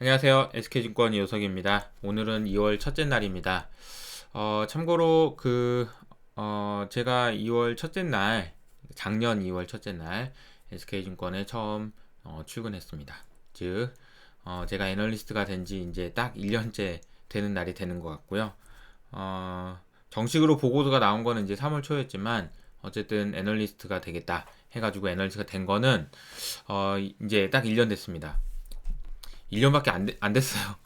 안녕하세요. SK증권 이호석입니다. 오늘은 2월 첫째 날입니다. 참고로 제가 2월 첫째 날, 작년 2월 첫째 날 SK증권에 처음 출근했습니다. 즉, 제가 애널리스트가 된 지 이제 딱 1년째 되는 날이 되는 것 같고요. 정식으로 보고서가 나온 거는 이제 3월 초였지만 어쨌든 애널리스트가 되겠다 해가지고 애널리스트가 된 거는 이제 딱 1년 됐습니다. 1년밖에 안 됐어요.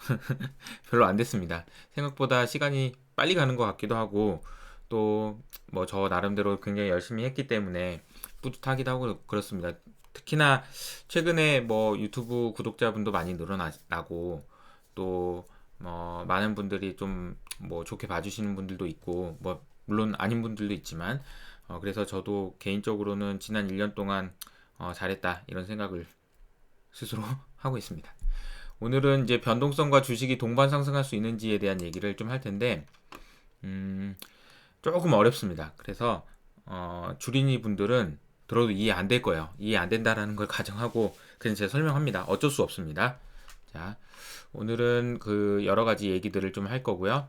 별로 안 됐습니다. 생각보다 시간이 빨리 가는 것 같기도 하고, 또, 뭐, 저 나름대로 굉장히 열심히 했기 때문에 뿌듯하기도 하고 그렇습니다. 특히나, 최근에 뭐, 유튜브 구독자분도 많이 늘어나고, 또, 많은 분들이 좀, 뭐, 좋게 봐주시는 분들도 있고, 뭐, 물론 아닌 분들도 있지만, 그래서 저도 개인적으로는 지난 1년 동안, 잘했다, 이런 생각을 스스로 하고 있습니다. 오늘은 이제 변동성과 주식이 동반 상승할 수 있는지에 대한 얘기를 좀 할 텐데, 음, 조금 어렵습니다. 그래서, 주린이 분들은 들어도 이해 안 될 거예요. 이해 안 된다라는 걸 가정하고, 그냥 제가 설명합니다. 어쩔 수 없습니다. 자, 오늘은 그 여러 가지 얘기들을 좀 할 거고요.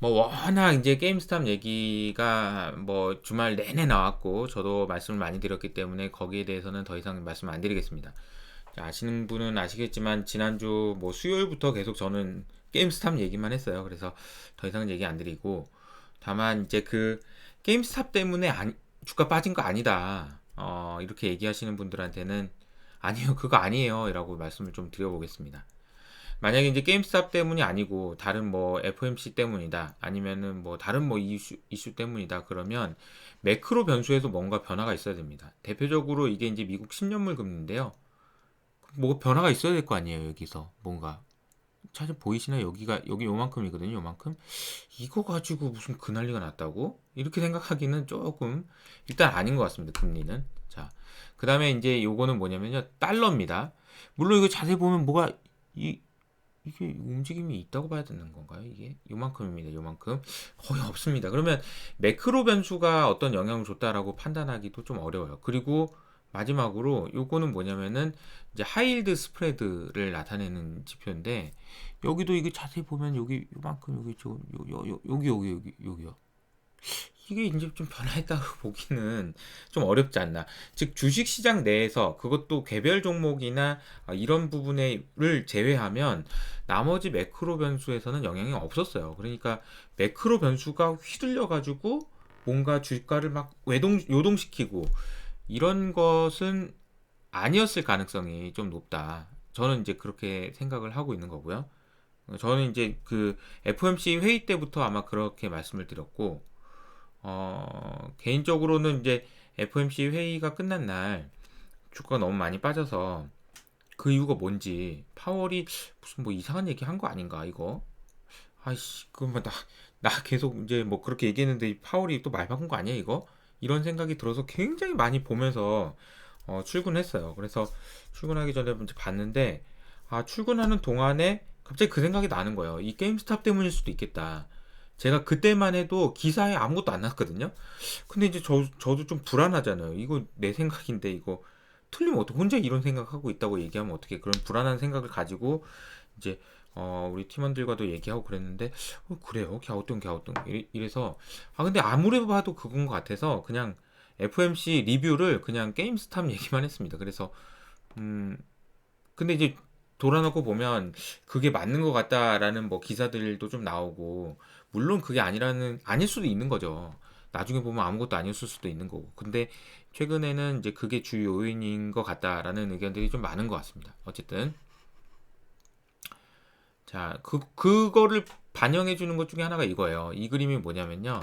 뭐 워낙 이제 게임스탑 얘기가 뭐 주말 내내 나왔고 저도 말씀을 많이 드렸기 때문에 거기에 대해서는 더 이상 말씀 안 드리겠습니다. 자, 아시는 분은 아시겠지만 지난주 뭐 수요일부터 계속 저는 게임스탑 얘기만 했어요. 그래서 더 이상 얘기 안 드리고 다만 이제 그 게임스탑 때문에 주가 빠진 거 아니다. 이렇게 얘기하시는 분들한테는 아니요, 그거 아니에요라고 말씀을 좀 드려보겠습니다. 만약에 이제 게임스탑 때문이 아니고 다른 뭐 FOMC 때문이다 아니면은 뭐 다른 뭐 이슈 때문이다 그러면 매크로 변수에서 뭔가 변화가 있어야 됩니다. 대표적으로 이게 이제 미국 10년물 금리인데요. 뭐 변화가 있어야 될 거 아니에요, 여기서 뭔가. 사실 보이시나요? 여기 요만큼이거든요, 요만큼. 이거 가지고 무슨 그 난리가 났다고? 이렇게 생각하기는 조금 일단 아닌 것 같습니다, 금리는. 자, 그 다음에 이제 요거는 뭐냐면요, 달러입니다. 물론 이거 자세히 보면 뭐가 이 이게 움직임이 있다고 봐야 되는 건가요? 이게 요만큼입니다. 요만큼 거의 없습니다. 그러면 매크로 변수가 어떤 영향을 줬다라고 판단하기도 좀 어려워요. 그리고 마지막으로 요거는 뭐냐면은 이제 하이힐드 스프레드를 나타내는 지표인데 여기도 이게 자세히 보면 여기 요만큼 여기 좀 여기요. 이게 이제 좀 변화했다고 보기는 좀 어렵지 않나. 즉 주식시장 내에서 그것도 개별 종목이나 이런 부분을 제외하면 나머지 매크로 변수에서는 영향이 없었어요. 그러니까 매크로 변수가 휘둘려 가지고 뭔가 주가를 막 요동시키고 이런 것은 아니었을 가능성이 좀 높다. 저는 이제 그렇게 생각을 하고 있는 거고요. 저는 이제 그 FOMC 회의 때부터 아마 그렇게 말씀을 드렸고 개인적으로는 이제 FOMC 회의가 끝난 날 주가가 너무 많이 빠져서 그 이유가 뭔지 파월이 무슨 뭐 이상한 얘기 한 거 아닌가 이거 아이씨 그만 나 계속 이제 뭐 그렇게 얘기했는데 파월이 또 말 바꾼 거 아니야 이거 이런 생각이 들어서 굉장히 많이 보면서 출근했어요. 그래서 출근하기 전에 이제 봤는데 출근하는 동안에 갑자기 그 생각이 나는 거예요. 이 게임스탑 때문일 수도 있겠다. 제가 그때만 해도 기사에 아무것도 안 났거든요. 근데 이제 저도 좀 불안하잖아요. 이거 내 생각인데 이거 틀리면 어떡해. 혼자 이런 생각하고 있다고 얘기하면 어떻게 그런 불안한 생각을 가지고 이제 우리 팀원들과도 얘기하고 그랬는데 그래요. 갸우뚱 이래서 근데 아무리 봐도 그건 것 같아서 그냥 FMC 리뷰를 그냥 게임스탑 얘기만 했습니다. 그래서 음 근데 이제 돌아놓고 보면 그게 맞는 것 같다라는 뭐 기사들도 좀 나오고 물론 그게 아닐 수도 있는 거죠. 나중에 보면 아무것도 아니었을 수도 있는 거고. 근데 최근에는 이제 그게 주 요인인 것 같다라는 의견들이 좀 많은 것 같습니다. 어쨌든 자, 그거를 반영해 주는 것 중에 하나가 이거예요. 이 그림이 뭐냐면요.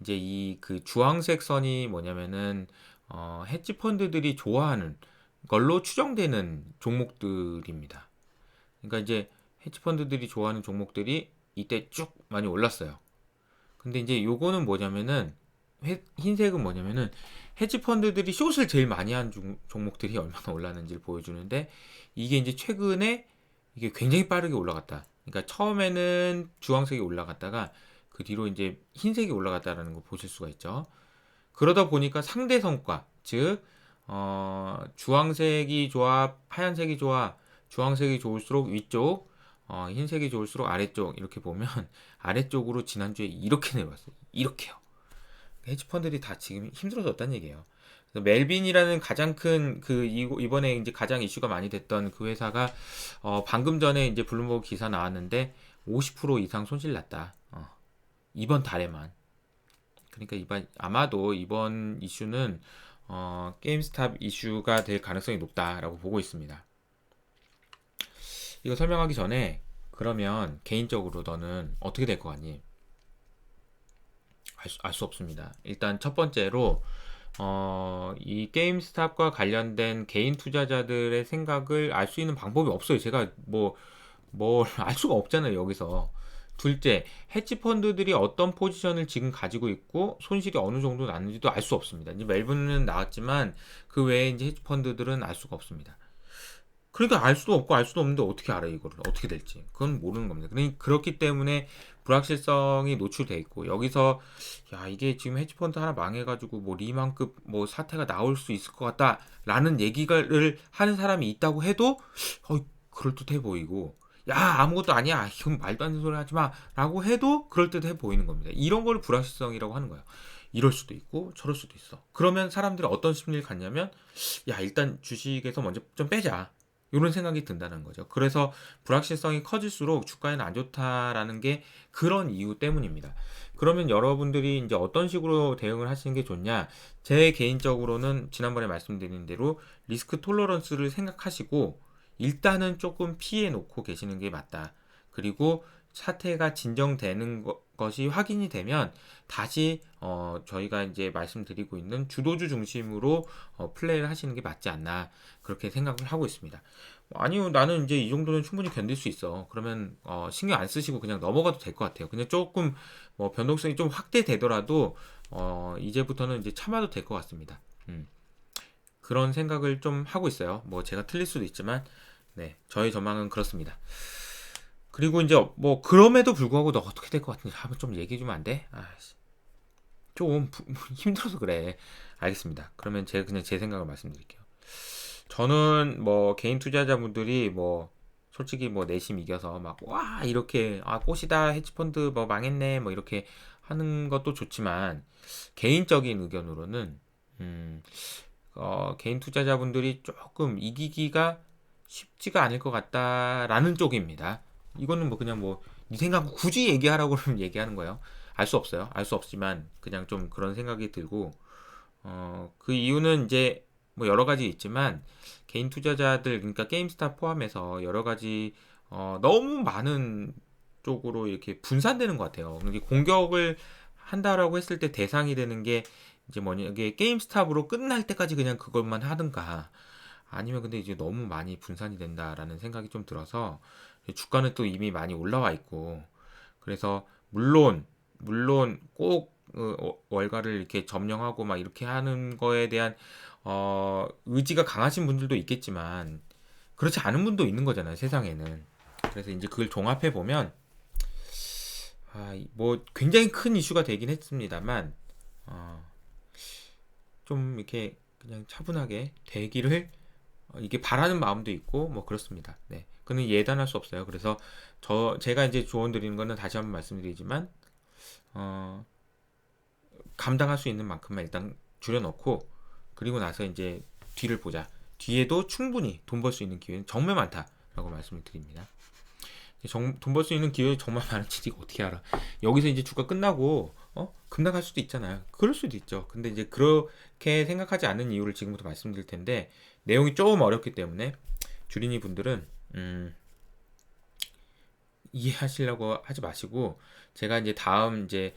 이제 이 그 주황색 선이 뭐냐면은 헤지 펀드들이 좋아하는 걸로 추정되는 종목들입니다. 그러니까 이제 헤지 펀드들이 좋아하는 종목들이 이때 쭉 많이 올랐어요. 근데 이제 요거는 뭐냐면은 흰색은 뭐냐면은 헤지 펀드들이 숏을 제일 많이 한 종목들이 얼마나 올랐는지를 보여주는데 이게 이제 최근에 이게 굉장히 빠르게 올라갔다. 그러니까 처음에는 주황색이 올라갔다가 그 뒤로 이제 흰색이 올라갔다라는 거 보실 수가 있죠. 그러다 보니까 상대 성과, 즉 주황색이 좋아, 하얀색이 좋아, 주황색이 좋을수록 위쪽, 흰색이 좋을수록 아래쪽 이렇게 보면 아래쪽으로 지난주에 이렇게 내려왔어요. 이렇게요. 헤지펀드들이 다 지금 힘들어졌다는 얘기예요. 그래서 멜빈이라는 가장 큰 그 이번에 이제 가장 이슈가 많이 됐던 그 회사가 방금 전에 이제 블룸버그 기사 나왔는데 50% 이상 손실 났다. 이번 달에만. 그러니까 아마도 이번 이슈는 게임스탑 이슈가 될 가능성이 높다라고 보고 있습니다. 이거 설명하기 전에 그러면 개인적으로 너는 어떻게 될 것 같니? 알 수 없습니다. 일단 첫 번째로 이 게임스탑과 관련된 개인 투자자들의 생각을 알 수 있는 방법이 없어요. 제가 뭘 알 수가 없잖아요, 여기서. 둘째, 헤지펀드들이 어떤 포지션을 지금 가지고 있고 손실이 어느 정도 났는지도 알 수 없습니다. 이제 멜빈은 나왔지만 그 외에 이제 헤지펀드들은 알 수가 없습니다. 그러니까 알 수도 없고 알 수도 없는데 어떻게 알아요, 이거를 어떻게 될지. 그건 모르는 겁니다. 그렇기 때문에 불확실성이 노출돼 있고, 여기서 야 이게 지금 헤지펀드 하나 망해가지고 뭐 리만급 뭐 사태가 나올 수 있을 것 같다라는 얘기를 하는 사람이 있다고 해도 그럴듯해 보이고, 야 아무것도 아니야 이건 말도 안 되는 소리 하지 마 라고 해도 그럴듯해 보이는 겁니다. 이런 걸 불확실성이라고 하는 거예요. 이럴 수도 있고 저럴 수도 있어. 그러면 사람들이 어떤 심리를 갖냐면, 야 일단 주식에서 먼저 좀 빼자, 이런 생각이 든다는 거죠. 그래서 불확실성이 커질수록 주가에는 안 좋다라는 게 그런 이유 때문입니다. 그러면 여러분들이 이제 어떤 식으로 대응을 하시는 게 좋냐? 제 개인적으로는 지난번에 말씀드린 대로 리스크 톨러런스를 생각하시고 일단은 조금 피해 놓고 계시는 게 맞다. 그리고 사태가 진정되는 것이 확인이 되면 다시 저희가 이제 말씀드리고 있는 주도주 중심으로 플레이를 하시는 게 맞지 않나, 그렇게 생각을 하고 있습니다. 아니요, 나는 이제 이 정도는 충분히 견딜 수 있어. 그러면 신경 안 쓰시고 그냥 넘어가도 될 것 같아요. 그냥 조금 변동성이 좀 확대되더라도 이제부터는 이제 참아도 될 것 같습니다. 그런 생각을 좀 하고 있어요. 제가 틀릴 수도 있지만, 네, 저의 전망은 그렇습니다. 그리고 이제 그럼에도 불구하고 너 어떻게 될 것 같은지 한번 좀 얘기해 주면 안 돼? 좀 힘들어서 그래. 알겠습니다. 그러면 제가 그냥 제 생각을 말씀드릴게요. 저는 개인 투자자분들이 솔직히 내심 이겨서 와 이렇게 꽃이다 헤지펀드 망했네 이렇게 하는 것도 좋지만, 개인적인 의견으로는 개인 투자자분들이 조금 이기기가 쉽지가 않을 것 같다라는 쪽입니다. 이거는 그냥 네 생각 굳이 얘기하라고 그러면 얘기하는 거예요. 알 수 없어요. 알 수 없지만 그냥 좀 그런 생각이 들고, 그 이유는 이제 여러 가지 있지만 개인 투자자들, 그러니까 게임스탑 포함해서 여러 가지 너무 많은 쪽으로 이렇게 분산되는 것 같아요. 이게 공격을 한다라고 했을 때 대상이 되는 게 이제 이게 게임스탑으로 끝날 때까지 그냥 그것만 하든가, 아니면 근데 이제 너무 많이 분산이 된다라는 생각이 좀 들어서, 주가는 또 이미 많이 올라와 있고, 그래서 물론 꼭 월가를 이렇게 점령하고 이렇게 하는 거에 대한 의지가 강하신 분들도 있겠지만 그렇지 않은 분도 있는 거잖아요, 세상에는. 그래서 이제 그걸 종합해 보면 굉장히 큰 이슈가 되긴 했습니다만 좀 이렇게 그냥 차분하게 되기를 이게 바라는 마음도 있고 그렇습니다. 네, 그는 예단할 수 없어요. 그래서 제가 이제 조언 드리는 거는 다시 한번 말씀드리지만 감당할 수 있는 만큼만 일단 줄여놓고, 그리고 나서 이제 뒤를 보자. 뒤에도 충분히 돈 벌 수 있는 기회는 정말 많다라고 말씀을 드립니다. 돈 벌 수 있는 기회 정말 많은지 이거 어떻게 알아? 여기서 이제 주가 끝나고 급락 할 수도 있잖아요. 그럴 수도 있죠. 근데 이제 그렇게 생각하지 않는 이유를 지금부터 말씀드릴 텐데, 내용이 조금 어렵기 때문에 주린이 분들은 이해하시려고 하지 마시고, 제가 이제 다음 이제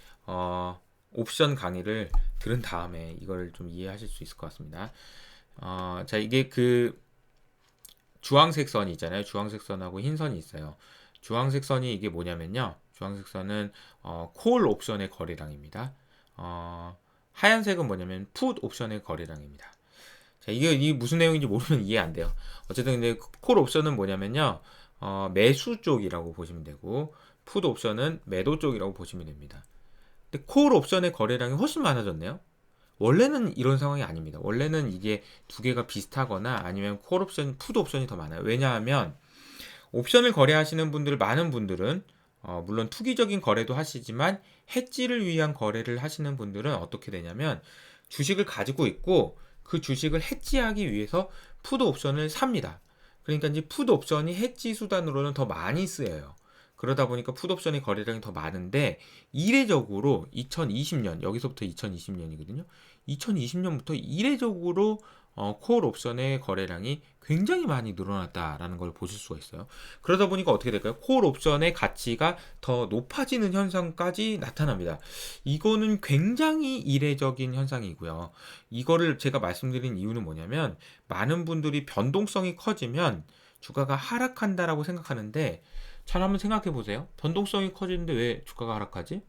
옵션 강의를 들은 다음에 이걸 좀 이해하실 수 있을 것 같습니다. 자, 이게 그 주황색 선이 있잖아요. 주황색 선하고 흰 선이 있어요. 주황색 선이 이게 뭐냐면요, 주황색 선은 콜 옵션의 거래량입니다. 하얀색은 뭐냐면 풋 옵션의 거래량입니다. 자, 이게 무슨 내용인지 모르면 이해 안 돼요. 어쨌든 근데 콜 옵션은 뭐냐면요, 매수 쪽이라고 보시면 되고, 풋 옵션은 매도 쪽이라고 보시면 됩니다. 근데 콜 옵션의 거래량이 훨씬 많아졌네요. 원래는 이런 상황이 아닙니다. 원래는 이게 두 개가 비슷하거나 아니면 콜 옵션, 풋 옵션이 더 많아요. 왜냐하면 옵션을 거래하시는 분들 많은 분들은 물론 투기적인 거래도 하시지만 해지를 위한 거래를 하시는 분들은 어떻게 되냐면 주식을 가지고 있고 그 주식을 해지하기 위해서 푸드 옵션을 삽니다. 그러니까 이제 푸드 옵션이 해지 수단으로는 더 많이 쓰여요. 그러다 보니까 푸드 옵션의 거래량이 더 많은데 이례적으로 2020년 여기서부터 2020년이거든요. 2020년부터 이례적으로 콜 옵션의 거래량이 굉장히 많이 늘어났다라는 걸 보실 수가 있어요. 그러다 보니까 어떻게 될까요? 콜 옵션의 가치가 더 높아지는 현상까지 나타납니다. 이거는 굉장히 이례적인 현상이고요. 이거를 제가 말씀드린 이유는 뭐냐면 많은 분들이 변동성이 커지면 주가가 하락한다라고 생각하는데 잘 한번 생각해 보세요. 변동성이 커지는데 왜 주가가 하락하지?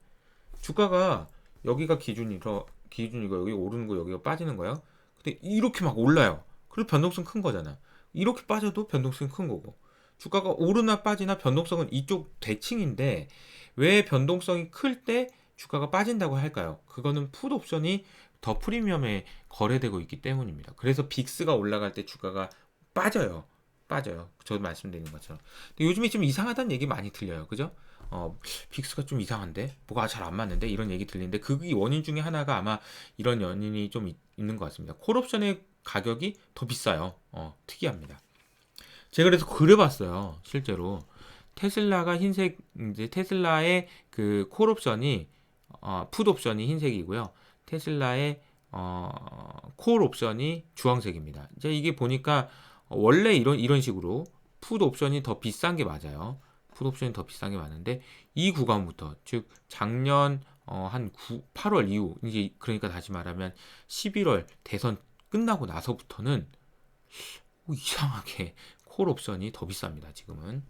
주가가 여기가 기준이고 여기 오르는 거 여기가 빠지는 거예요. 근데 이렇게 막 올라요. 그리고 변동성 큰 거잖아. 이렇게 빠져도 변동성이 큰 거고. 주가가 오르나 빠지나 변동성은 이쪽 대칭인데 왜 변동성이 클 때 주가가 빠진다고 할까요? 그거는 풋 옵션이 더 프리미엄에 거래되고 있기 때문입니다. 그래서 빅스가 올라갈 때 주가가 빠져요. 빠져요. 저도 말씀드린 것처럼. 근데 요즘에 좀 이상하다는 얘기 많이 들려요. 그죠? 빅스가 좀 이상한데? 뭐가 잘 안 맞는데? 이런 얘기 들리는데 그 원인 중에 하나가 아마 이런 연인이 좀 있는 것 같습니다. 콜옵션의 가격이 더 비싸요. 특이합니다. 제가 그래서 그려봤어요. 실제로. 테슬라가 흰색, 이제 테슬라의 그 콜옵션이, 풋옵션이 흰색이고요. 테슬라의, 콜옵션이 주황색입니다. 이제 이게 보니까 원래 이런 식으로 풋옵션이 더 비싼 게 맞아요. 풋옵션이 더 비싼 게 맞는데 이 구간부터 즉 작년 한 8월 이후 이제 그러니까 다시 말하면 11월 대선 끝나고 나서부터는 이상하게 콜 옵션이 더 비쌉니다. 지금은.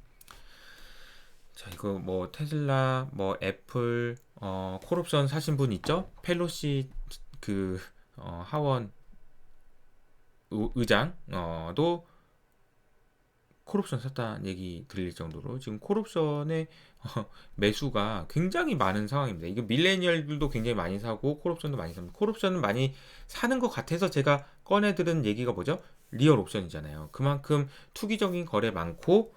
자, 이거 뭐 테슬라, 뭐 애플 콜 옵션 사신 분 있죠? 펠로시 그 하원 의장도 콜옵션 샀다는 얘기 들릴 정도로 지금 콜옵션의 매수가 굉장히 많은 상황입니다. 이거 밀레니얼들도 굉장히 많이 사고 콜옵션도 많이 삽니다. 콜옵션은 많이 사는 것 같아서 제가 꺼내들은 얘기가 뭐죠? 리얼 옵션이잖아요. 그만큼 투기적인 거래 많고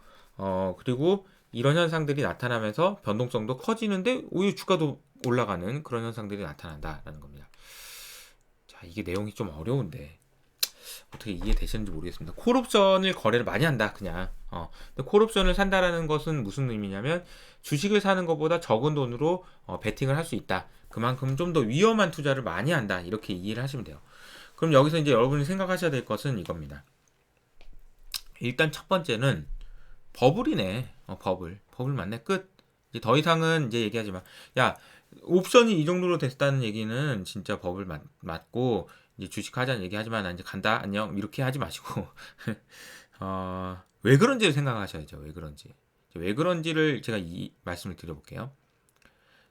그리고 이런 현상들이 나타나면서 변동성도 커지는데 오히려 주가도 올라가는 그런 현상들이 나타난다라는 겁니다. 자, 이게 내용이 좀 어려운데 어떻게 이해되시는지 모르겠습니다. 콜옵션을 거래를 많이 한다 그냥. 근데 콜옵션을 산다라는 것은 무슨 의미냐면 주식을 사는 것보다 적은 돈으로 베팅을 할 수 있다. 그만큼 좀 더 위험한 투자를 많이 한다. 이렇게 이해를 하시면 돼요. 그럼 여기서 이제 여러분이 생각하셔야 될 것은 이겁니다. 일단 첫 번째는 버블이네. 버블 맞네. 끝. 이제 더 이상은 이제 얘기하지 마. 야, 옵션이 이 정도로 됐다는 얘기는 진짜 버블 맞고 이제 주식 하자는 얘기하지만 나 이제 간다 안녕 이렇게 하지 마시고 왜 그런지를 생각하셔야죠. 왜 그런지를 제가 이 말씀을 드려볼게요.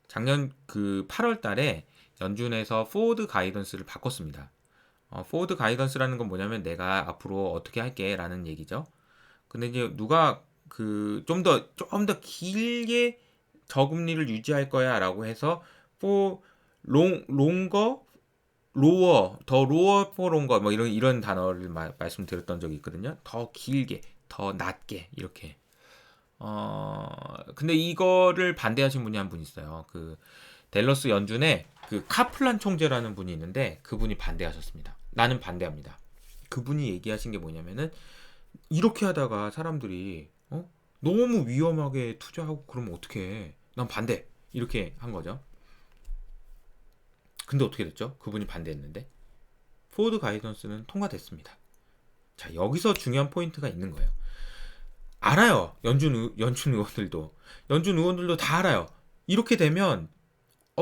작년 그 8월 달에 연준에서 포워드 가이던스를 바꿨습니다. 포워드 가이던스라는 건 뭐냐면 내가 앞으로 어떻게 할게 라는 얘기죠. 근데 이제 누가 그 좀 더 길게 저금리를 유지할 거야 라고 해서 롱거 로어, 더 로어 포롱거 뭐 이런 단어를 말씀드렸던 적이 있거든요. 더 길게, 더 낮게 이렇게. 근데 이거를 반대하신 분이 한 분 있어요. 그 댈러스 연준에 그 카플란 총재라는 분이 있는데 그분이 반대하셨습니다. 나는 반대합니다. 그분이 얘기하신 게 뭐냐면은 이렇게 하다가 사람들이 너무 위험하게 투자하고 그러면 어떡해? 난 반대. 이렇게 한 거죠. 근데 어떻게 됐죠? 그분이 반대했는데 포워드 가이던스는 통과됐습니다. 자, 여기서 중요한 포인트가 있는 거예요. 알아요. 연준 의원들도 다 알아요. 이렇게 되면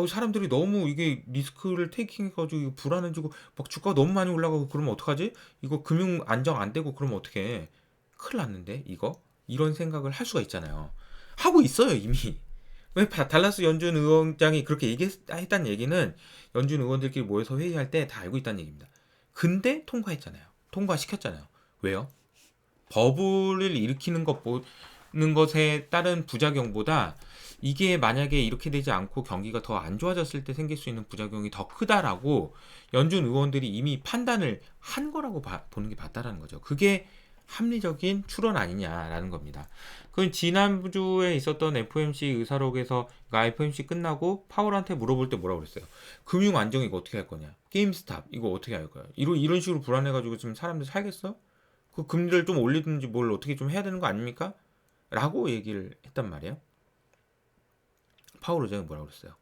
사람들이 너무 이게 리스크를 테이킹해가지고 불안해지고 막 주가가 너무 많이 올라가고 그러면 어떡하지? 이거 금융 안정 안 되고 그러면 어떡해? 큰일 났는데 이거? 이런 생각을 할 수가 있잖아요. 하고 있어요 이미. 왜 달라스 연준 의원장이 그렇게 얘기했다는 얘기는 연준 의원들끼리 모여서 회의할 때 다 알고 있다는 얘기입니다. 근데 통과했잖아요. 통과시켰잖아요. 왜요? 버블을 일으키는 것에 따른 부작용보다 이게 만약에 이렇게 되지 않고 경기가 더 안 좋아졌을 때 생길 수 있는 부작용이 더 크다라고 연준 의원들이 이미 판단을 한 거라고 보는 게 맞다라는 거죠. 그게 합리적인 추론 아니냐라는 겁니다. 그 지난주에 있었던 FOMC 의사록에서 FOMC 끝나고 파월한테 물어볼 때 뭐라고 그랬어요? 금융 안정 이거 어떻게 할 거냐? 게임스탑 이거 어떻게 할 거야? 이런 식으로 불안해가지고 지금 사람들 살겠어? 그 금리를 좀 올리든지 뭘 어떻게 좀 해야 되는 거 아닙니까? 라고 얘기를 했단 말이에요. 파월 의장이 뭐라고 그랬어요?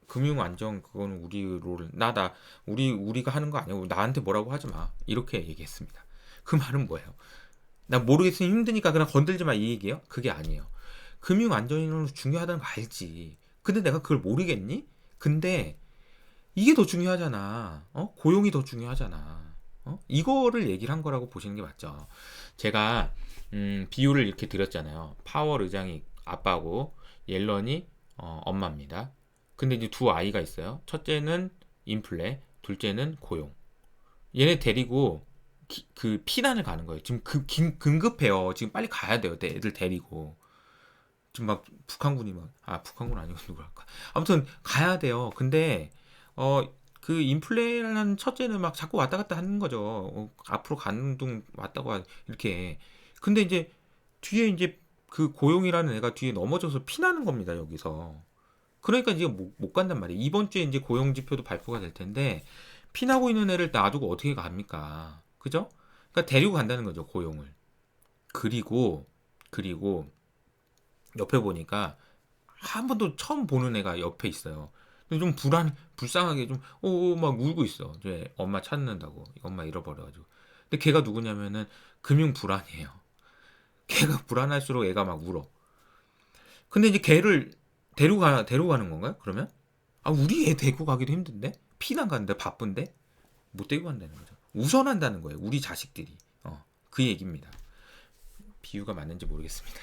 금융 안정 그거는 우리 롤 나다 우리가 하는 거 아니야. 나한테 뭐라고 하지 마. 이렇게 얘기했습니다. 그 말은 뭐예요? 나 모르겠으니 힘드니까 그냥 건들지 마 이 얘기예요? 그게 아니에요. 금융 안전이 중요하다는 거 알지. 근데 내가 그걸 모르겠니? 근데 이게 더 중요하잖아. 고용이 더 중요하잖아. 이거를 얘기를 한 거라고 보시는 게 맞죠. 제가 비유를 이렇게 드렸잖아요. 파월 의장이 아빠고 옐런이 엄마입니다. 근데 이제 두 아이가 있어요. 첫째는 인플레, 둘째는 고용. 얘네 데리고 그 피난을 가는 거예요. 지금 긴급해요. 지금 빨리 가야 돼요. 애들 데리고. 지금 막 북한군이 북한군 아니고 누구랄까. 아무튼 가야 돼요. 근데 그 인플레라는 첫째는 막 자꾸 왔다 갔다 하는 거죠. 앞으로 가는 둥 왔다고 이렇게. 근데 이제 뒤에 이제 그 고용이라는 애가 뒤에 넘어져서 피나는 겁니다. 여기서. 그러니까 이제 못 간단 말이에요. 이번 주에 이제 고용 지표도 발표가 될 텐데 피나고 있는 애를 놔두고 어떻게 갑니까? 그죠? 그러니까 데리고 간다는 거죠, 고용을. 그리고 옆에 보니까 한 번도 처음 보는 애가 옆에 있어요. 근데 좀 불쌍하게 좀 막 울고 있어. 이제 엄마 찾는다고. 엄마 잃어버려가지고. 근데 걔가 누구냐면은 금융 불안이에요. 걔가 불안할수록 애가 막 울어. 근데 이제 걔를 데리고 가는 건가요? 그러면? 우리 애 데리고 가기도 힘든데? 피난 가는데 바쁜데? 못 데리고 간다는 거죠. 우선한다는 거예요. 우리 자식들이. 그 얘기입니다. 비유가 맞는지 모르겠습니다.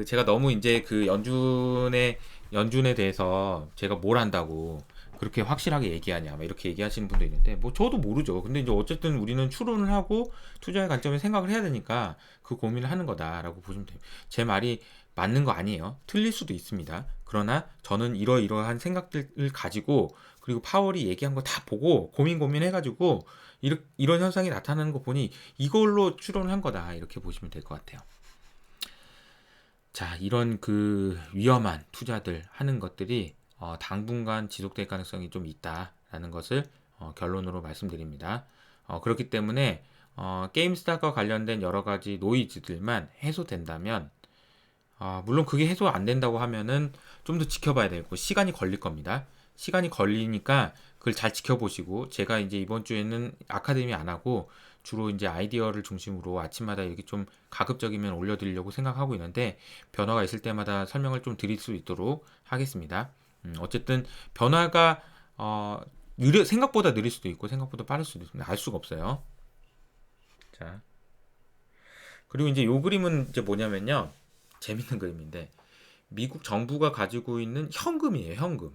제가 너무 이제 그 연준에 대해서 제가 뭘 안다고 그렇게 확실하게 얘기하냐, 막 이렇게 얘기하시는 분도 있는데, 뭐 저도 모르죠. 근데 이제 어쨌든 우리는 추론을 하고 투자의 관점에 생각을 해야 되니까 그 고민을 하는 거다라고 보시면 돼요. 제 말이 맞는 거 아니에요. 틀릴 수도 있습니다. 그러나 저는 이러이러한 생각들을 가지고 그리고 파월이 얘기한 거 다 보고 고민해가지고 이런 현상이 나타나는 거 보니 이걸로 추론을 한 거다 이렇게 보시면 될 것 같아요. 자, 이런 그 위험한 투자들 하는 것들이 당분간 지속될 가능성이 좀 있다라는 것을 결론으로 말씀드립니다. 그렇기 때문에 게임스탑과 관련된 여러 가지 노이즈들만 해소된다면, 물론 그게 해소 안 된다고 하면은 좀 더 지켜봐야 되고 시간이 걸릴 겁니다. 시간이 걸리니까 그걸 잘 지켜보시고, 제가 이제 이번 주에는 아카데미 안 하고 주로 이제 아이디어를 중심으로 아침마다 이렇게 좀 가급적이면 올려드리려고 생각하고 있는데, 변화가 있을 때마다 설명을 좀 드릴 수 있도록 하겠습니다. 어쨌든 변화가 생각보다 느릴 수도 있고 생각보다 빠를 수도 있습니다. 알 수가 없어요. 자, 그리고 이제 요 그림은 이제 뭐냐면요, 재밌는 그림인데 미국 정부가 가지고 있는 현금이에요. 현금.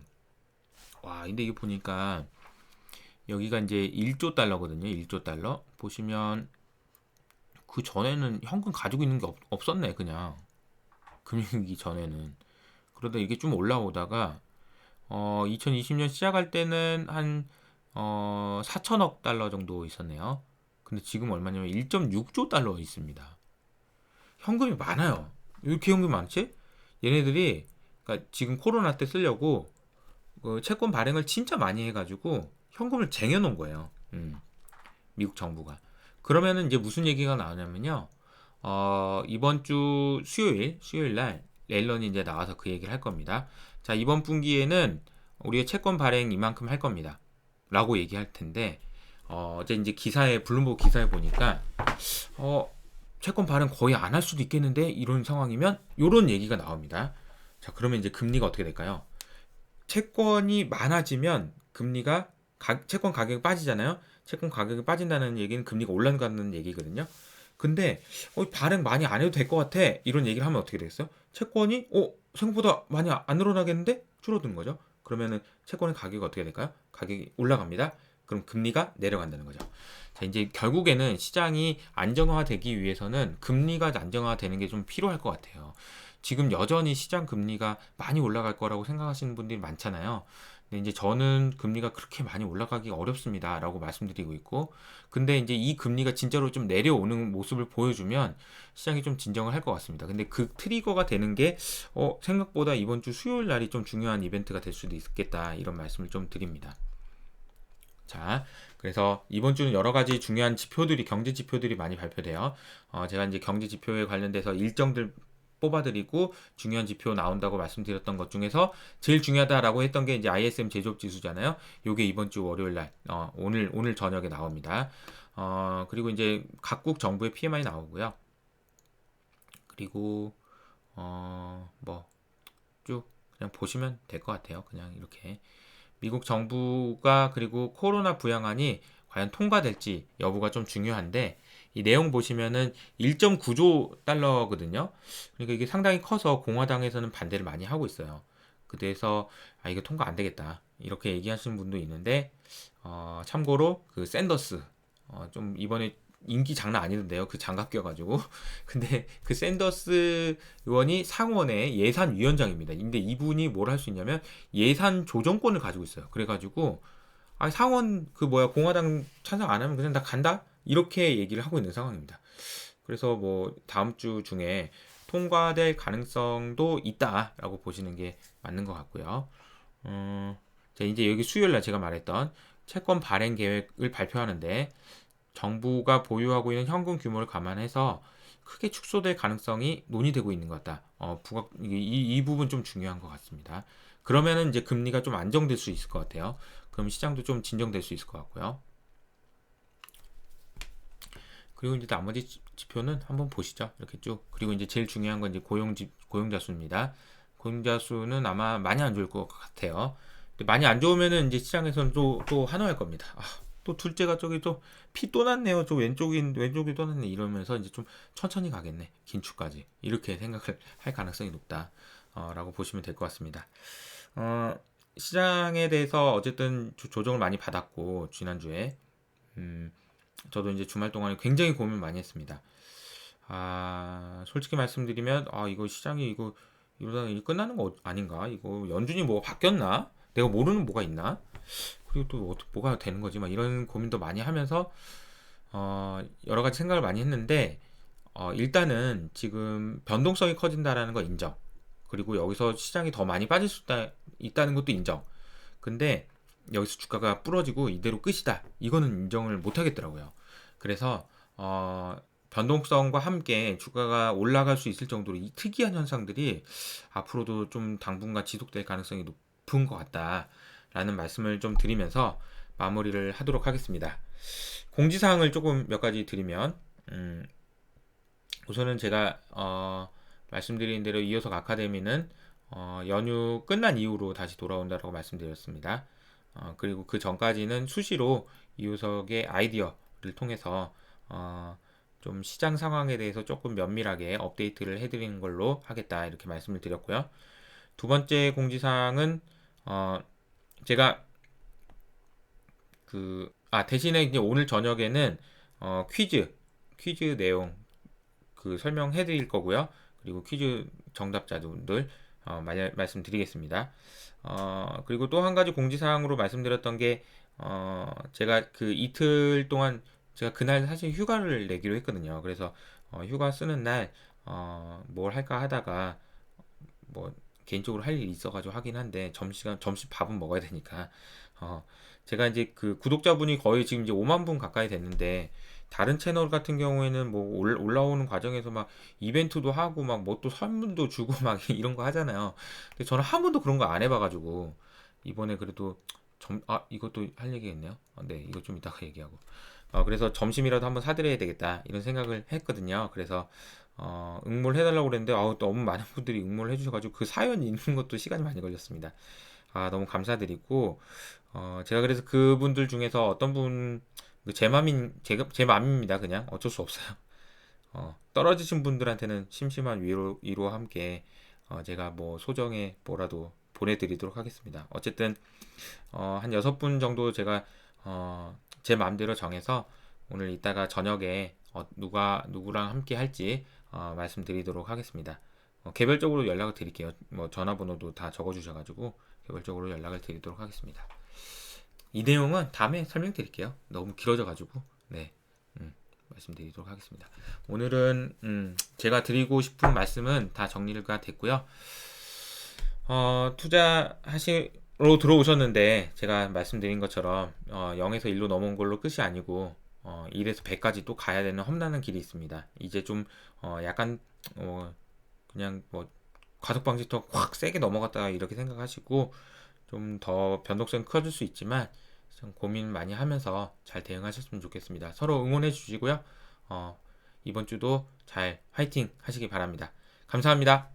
와, 근데 이게 보니까 여기가 이제 1조 달러거든요. 1조 달러. 보시면 그 전에는 현금 가지고 있는 게 없었네, 그냥. 금융위기 전에는. 그러다 이게 좀 올라오다가 2020년 시작할 때는 한 4천억 달러 정도 있었네요. 근데 지금 얼마냐면 1.6조 달러 있습니다. 현금이 많아요. 왜 이렇게 현금이 많지? 얘네들이 그러니까 지금 코로나 때 쓰려고 그 채권 발행을 진짜 많이 해가지고 현금을 쟁여놓은 거예요. 미국 정부가. 그러면은 이제 무슨 얘기가 나오냐면요. 이번 주 수요일 날 옐런이 이제 나와서 그 얘기를 할 겁니다. 자, 이번 분기에는 우리가 채권 발행 이만큼 할 겁니다. 라고 얘기할 텐데, 이제 블룸버그 기사에 보니까, 채권 발행 거의 안 할 수도 있겠는데, 이런 상황이면, 이런 얘기가 나옵니다. 자, 그러면 이제 금리가 어떻게 될까요? 채권이 많아지면 채권 가격이 빠지잖아요. 채권 가격이 빠진다는 얘기는 금리가 올라가는 얘기거든요. 근데 발행 많이 안 해도 될 것 같아, 이런 얘기를 하면 어떻게 되겠어요? 채권이 생각보다 많이 안 늘어나겠는데 줄어든 거죠. 그러면은 채권의 가격이 어떻게 될까요? 가격이 올라갑니다. 그럼 금리가 내려간다는 거죠. 자, 이제 결국에는 시장이 안정화되기 위해서는 금리가 안정화되는 게 좀 필요할 것 같아요. 지금 여전히 시장 금리가 많이 올라갈 거라고 생각하시는 분들이 많잖아요. 근데 이제 저는 금리가 그렇게 많이 올라가기 어렵습니다라고 말씀드리고 있고, 근데 이제 이 금리가 진짜로 좀 내려오는 모습을 보여주면 시장이 좀 진정을 할 것 같습니다. 근데 그 트리거가 되는 게 생각보다 이번 주 수요일 날이 좀 중요한 이벤트가 될 수도 있겠다, 이런 말씀을 좀 드립니다. 자, 그래서 이번 주는 여러 가지 중요한 지표들이, 경제 지표들이 많이 발표돼요. 제가 이제 경제 지표에 관련돼서 일정들 뽑아드리고 중요한 지표 나온다고 말씀드렸던 것 중에서 제일 중요하다라고 했던 게 이제 ISM 제조업 지수잖아요. 요게 이번 주 월요일 날, 오늘 저녁에 나옵니다. 그리고 이제 각국 정부의 PMI 나오고요. 그리고 뭐 쭉 그냥 보시면 될 것 같아요. 그냥 이렇게. 미국 정부가 그리고 코로나 부양안이 과연 통과될지 여부가 좀 중요한데, 이 내용 보시면은 1.9조 달러거든요. 그러니까 이게 상당히 커서 공화당에서는 반대를 많이 하고 있어요. 그래서 이거 통과 안 되겠다, 이렇게 얘기하시는 분도 있는데, 참고로 그 샌더스, 좀 이번에 인기 장난 아니던데요. 그 장갑 껴가지고. 근데 그 샌더스 의원이 상원의 예산위원장입니다. 근데 이분이 뭘 할 수 있냐면 예산 조정권을 가지고 있어요. 그래가지고 상원 그 뭐야, 공화당 찬성 안 하면 그냥 나 간다, 이렇게 얘기를 하고 있는 상황입니다. 그래서 뭐 다음 주 중에 통과될 가능성도 있다라고 보시는 게 맞는 것 같고요. 자, 이제 여기 수요일 날 제가 말했던 채권 발행 계획을 발표하는데, 정부가 보유하고 있는 현금 규모를 감안해서 크게 축소될 가능성이 논의되고 있는 것 같다. 이 부분 좀 중요한 것 같습니다. 그러면은 이제 금리가 좀 안정될 수 있을 것 같아요. 그럼 시장도 좀 진정될 수 있을 것 같고요. 그리고 이제 나머지 지표는 한번 보시죠. 이렇게 쭉. 그리고 이제 제일 중요한 건 이제 고용자 수입니다. 고용자 수는 아마 많이 안 좋을 것 같아요. 근데 많이 안 좋으면은 이제 시장에서는 또 환호할 겁니다. 또 둘째가 저기 또 피 또 났네요. 저 왼쪽이 또 났네. 이러면서 이제 좀 천천히 가겠네. 긴축까지. 이렇게 생각을 할 가능성이 높다. 라고 보시면 될 것 같습니다. 어, 시장에 대해서 어쨌든 조정을 많이 받았고, 지난주에. 저도 이제 주말 동안에 굉장히 고민 많이 했습니다. 솔직히 말씀드리면, 이거 시장이 이러다가 일 끝나는 거 아닌가? 이거 연준이 뭐가 바뀌었나? 내가 모르는 뭐가 있나? 그리고 또 뭐가 되는 거지? 막 이런 고민도 많이 하면서, 여러 가지 생각을 많이 했는데, 일단은 지금 변동성이 커진다라는 거 인정. 그리고 여기서 시장이 더 많이 빠질 수 있다는 것도 인정. 근데 여기서 주가가 부러지고 이대로 끝이다, 이거는 인정을 못 하겠더라고요. 그래서 변동성과 함께 주가가 올라갈 수 있을 정도로 이 특이한 현상들이 앞으로도 좀 당분간 지속될 가능성이 높은 것 같다라는 말씀을 좀 드리면서 마무리를 하도록 하겠습니다. 공지사항을 조금 몇 가지 드리면, 우선은 제가 말씀드린 대로 이호석 아카데미는 연휴 끝난 이후로 다시 돌아온다라고 말씀드렸습니다. 그리고 그 전까지는 수시로 이호석의 아이디어를 통해서 좀 시장 상황에 대해서 조금 면밀하게 업데이트를 해드리는 걸로 하겠다, 이렇게 말씀을 드렸고요. 두 번째 공지사항은 제가 대신에 이제 오늘 저녁에는 퀴즈 내용 설명해 드릴 거고요. 그리고 퀴즈 정답자분들 말씀드리겠습니다. 그리고 또 한 가지 공지사항으로 말씀드렸던 게, 제가 그 이틀 동안 제가 그날 사실 휴가를 내기로 했거든요. 그래서 휴가 쓰는 날 뭘 할까 하다가 뭐 개인적으로 할 일이 있어가지고 하긴 한데, 점심 밥은 먹어야 되니까 제가 이제 그 구독자분이 거의 지금 이제 5만 분 가까이 됐는데, 다른 채널 같은 경우에는 뭐 올라오는 과정에서 막 이벤트도 하고 막 뭐 또 선물도 주고 막 이런 거 하잖아요. 근데 저는 한 번도 그런 거 안 해봐가지고, 이번에 그래도 이것도 할 얘기겠네요. 네, 이거 좀 이따가 얘기하고. 그래서 점심이라도 한번 사드려야 되겠다, 이런 생각을 했거든요. 그래서 응모를 해달라고 그랬는데, 너무 많은 분들이 응모를 해주셔가지고 그 사연 읽는 것도 시간이 많이 걸렸습니다. 너무 감사드리고, 제가 그래서 그분들 중에서 어떤 분, 제 맘입니다. 그냥 어쩔 수 없어요. 떨어지신 분들한테는 심심한 위로와 함께 제가 뭐 소정의 뭐라도 보내드리도록 하겠습니다. 어쨌든 한 6분 정도 제가 제 마음대로 정해서 오늘 이따가 저녁에 누구랑 함께 할지 말씀드리도록 하겠습니다. 개별적으로 연락을 드릴게요. 뭐 전화번호도 다 적어주셔가지고 개별적으로 연락을 드리도록 하겠습니다. 이 내용은 다음에 설명드릴게요. 너무 길어져가지고 네, 말씀드리도록 하겠습니다. 오늘은 제가 드리고 싶은 말씀은 다 정리가 됐고요. 투자하시러 들어오셨는데 제가 말씀드린 것처럼 0에서 1로 넘어온 걸로 끝이 아니고 1에서 100까지 또 가야 되는 험난한 길이 있습니다. 이제 좀 약간 그냥 뭐 과속 방지턱 확 세게 넘어갔다 이렇게 생각하시고 좀 더 변동성이 커질 수 있지만 좀 고민 많이 하면서 잘 대응하셨으면 좋겠습니다. 서로 응원해 주시고요. 이번 주도 잘 화이팅 하시기 바랍니다. 감사합니다.